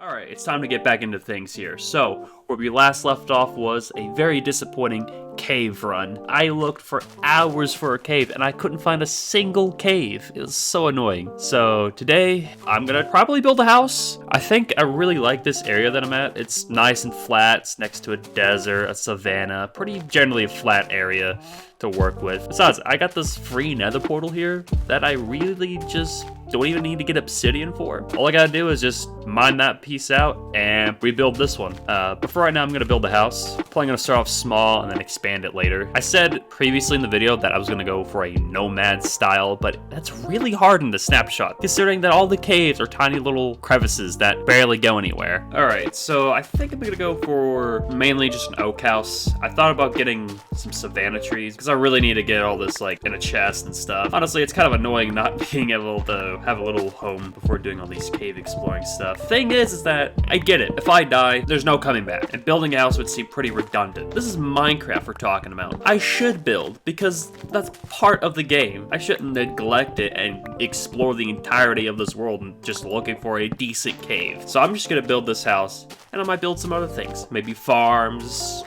Alright, it's time to get back into things here. So, where we last left off was a very disappointing cave run. I looked for hours for a cave and I couldn't find a single cave. It was so annoying. So today, I'm gonna probably build a house. I think I really like this area that I'm at. It's nice and flat. It's next to a desert, a savanna, pretty generally a flat area to work with. Besides, I got this free nether portal here that I really just don't even need to get obsidian for. All I gotta do is just mine that piece out and rebuild this one. But for right now, I'm gonna build a house. Probably gonna start off small and then expand it later. I said previously in the video that I was gonna go for a nomad style, but that's really hard in the snapshot, considering that all the caves are tiny little crevices that barely go anywhere. All right, so I think I'm gonna go for mainly just an oak house. I thought about getting some savanna trees because I really need to get all this like in a chest and stuff. Honestly, it's kind of annoying not being able to have a little home before doing all these cave exploring stuff. Thing is that I get it. If I die, there's no coming back, and building a house would seem pretty redundant. This is Minecraft we're talking about. I should build because that's part of the game. I shouldn't neglect it and explore the entirety of this world and just looking for a decent cave. So I'm just gonna build this house, and I might build some other things. Maybe farms.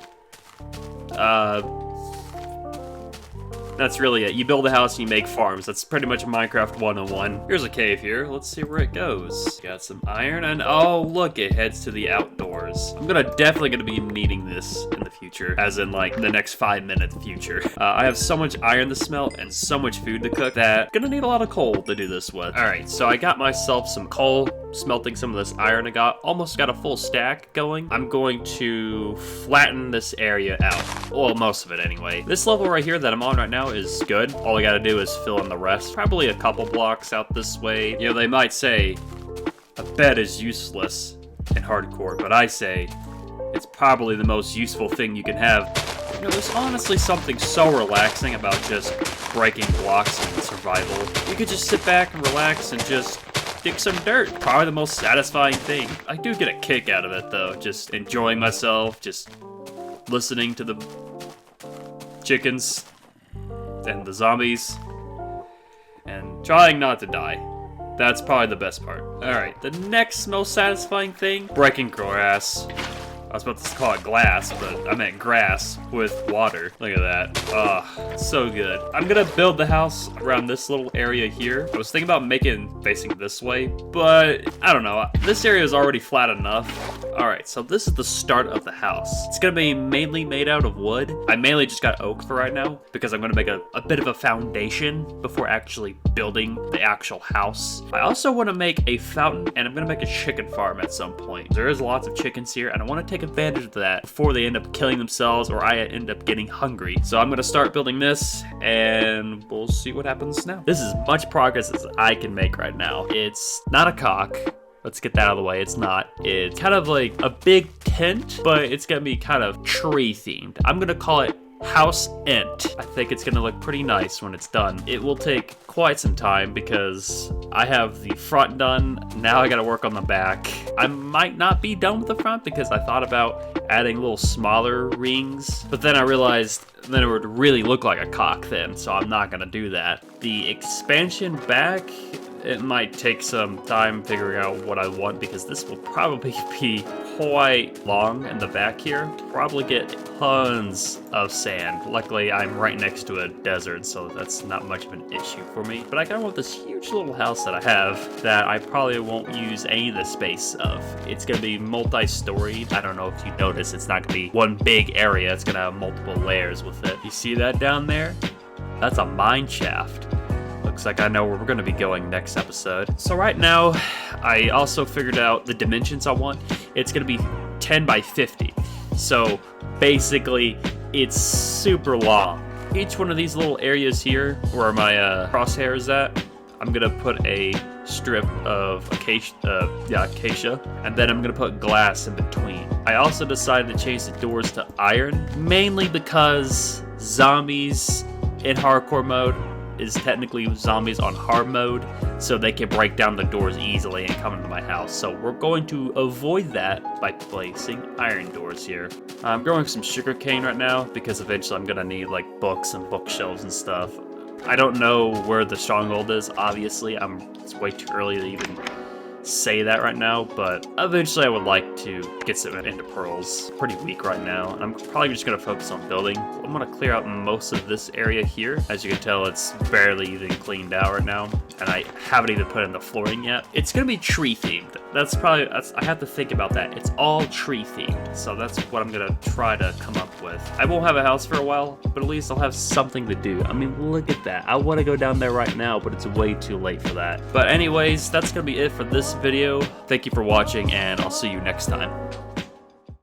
That's really it. You build a house and you make farms. That's pretty much Minecraft 101. Here's a cave here. Let's see where it goes. Got some iron and oh look, it heads to the outdoors. I'm definitely gonna be needing this in the future, as in like the next 5-minute future. I have so much iron to smelt and so much food to cook that I'm gonna need a lot of coal to do this with. All right, so I got myself some coal, smelting some of this iron I got. Almost got a full stack going. I'm going to flatten this area out. Well, most of it anyway. This level right here that I'm on right now is good. All I gotta do is fill in the rest. Probably a couple blocks out this way. You know, they might say a bed is useless in hardcore, but I say it's probably the most useful thing you can have. You know, there's honestly something so relaxing about just breaking blocks in survival. You could just sit back and relax and just dig some dirt. Probably the most satisfying thing. I do get a kick out of it though, just enjoying myself, just listening to the chickens and the zombies and trying not to die. That's probably the best part. Alright, the next most satisfying thing, breaking grass. I was about to call it glass, but I meant grass with water. Look at that. So good. I'm gonna build the house around this little area here. I was thinking about making facing this way, but I don't know. This area is already flat enough. Alright, so this is the start of the house. It's gonna be mainly made out of wood. I mainly just got oak for right now because I'm gonna make a bit of a foundation before actually building the actual house. I also want to make a fountain and I'm gonna make a chicken farm at some point. There is lots of chickens here and I want to take advantage of that before they end up killing themselves or I end up getting hungry. So I'm gonna start building this and we'll see what happens now. This is as much progress as I can make right now. It's not a cock. Let's get that out of the way. It's not. It's kind of like a big tent, but it's gonna be kind of tree themed. I'm gonna call it House Ent. I think it's gonna look pretty nice when it's done. It will take quite some time because I have the front done. Now I gotta work on the back. I might not be done with the front because I thought about adding little smaller rings, but then I realized then it would really look like a cock then, so I'm not gonna do that. The expansion back, it might take some time figuring out what I want because this will probably be quite long in the back here. Probably get tons of sand. Luckily, I'm right next to a desert, so that's not much of an issue for me. But I kind of want this huge little house that I have that I probably won't use any of the space of. It's going to be multi-storied. I don't know if you notice, it's not going to be one big area. It's going to have multiple layers with it. You see that down there? That's a mine shaft. Looks like I know where we're going to be going next episode. So right now, I also figured out the dimensions I want. It's going to be 10 by 50. So basically, it's super long. Each one of these little areas here, where my crosshair is at, I'm going to put a strip of acacia, and then I'm going to put glass in between. I also decided to change the doors to iron, mainly because zombies in hardcore mode is technically zombies on hard mode, so they can break down the doors easily and come into my house. So we're going to avoid that by placing iron doors here. I'm growing some sugarcane right now because eventually I'm gonna need like books and bookshelves and stuff. I don't know where the stronghold is, obviously. It's way too early to even say that right now, but eventually I would like to get some into pearls. Pretty weak right now, and I'm probably just gonna focus on building. I'm gonna clear out most of this area here. As you can tell, it's barely even cleaned out right now, and I haven't even put in the flooring yet. It's gonna be tree themed. I have to think about that. It's all tree themed, so that's what I'm gonna try to come up with. I won't have a house for a while, but at least I'll have something to do. I mean, look at that. I want to go down there right now, but it's way too late for that. But anyways, that's gonna be it for this video. Thank you for watching, and I'll see you next time.